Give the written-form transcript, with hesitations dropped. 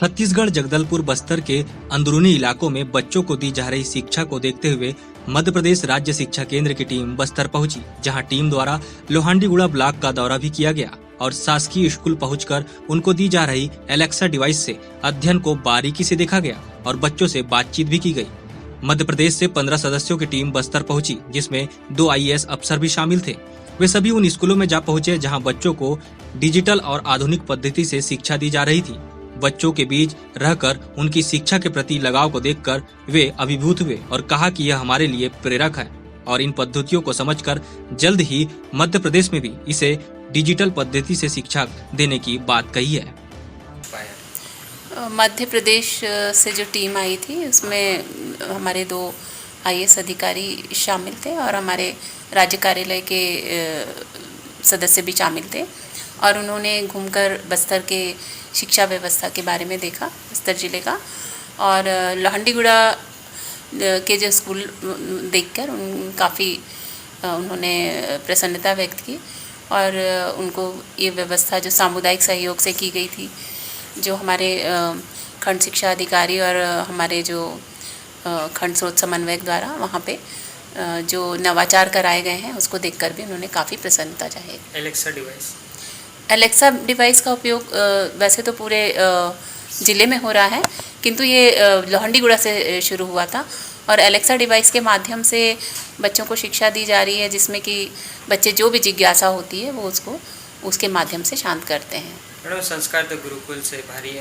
छत्तीसगढ़ जगदलपुर बस्तर के अंदरूनी इलाकों में बच्चों को दी जा रही शिक्षा को देखते हुए मध्य प्रदेश राज्य शिक्षा केंद्र की टीम बस्तर पहुंची, जहां टीम द्वारा लोहांडीगुड़ा ब्लॉक का दौरा भी किया गया और शासकीय स्कूल पहुंचकर उनको दी जा रही एलेक्सा डिवाइस से अध्ययन को बारीकी से देखा गया और बच्चों से बातचीत भी की गई। मध्य प्रदेश से 15 सदस्यों की टीम बस्तर पहुंची, जिसमें 2 IAS अफसर भी शामिल थे। वे सभी उन स्कूलों में जा पहुंचे जहां बच्चों को डिजिटल और आधुनिक पद्धति से शिक्षा दी जा रही थी। बच्चों के बीच रहकर उनकी शिक्षा के प्रति लगाव को देखकर वे अभिभूत हुए और कहा कि यह हमारे लिए प्रेरक है और इन पद्धतियों को समझकर जल्द ही मध्य प्रदेश में भी इसे डिजिटल पद्धति से शिक्षा देने की बात कही है। मध्य प्रदेश से जो टीम आई थी उसमें हमारे 2 IAS अधिकारी शामिल थे और हमारे राज्य कार्यालय के सदस्य भी शामिल थे और उन्होंने घूमकर बस्तर के शिक्षा व्यवस्था के बारे में देखा, बस्तर जिले का, और लोहांडीगुड़ा के जो स्कूल देखकर काफ़ी उन्होंने प्रसन्नता व्यक्त की और उनको ये व्यवस्था जो सामुदायिक सहयोग से की गई थी, जो हमारे खंड शिक्षा अधिकारी और हमारे जो खंड स्रोत समन्वयक द्वारा वहाँ पे जो नवाचार कराए गए हैं उसको देखकर भी उन्होंने काफ़ी प्रसन्नता जाहिर। एलेक्सा डिवाइस का उपयोग वैसे तो पूरे ज़िले में हो रहा है, किंतु ये लोहांडीगुड़ा से शुरू हुआ था और एलेक्सा डिवाइस के माध्यम से बच्चों को शिक्षा दी जा रही है, जिसमें कि बच्चे जो भी जिज्ञासा होती है वो उसको उसके माध्यम से शांत करते हैं। संस्कार तो गुरुकुल से भारी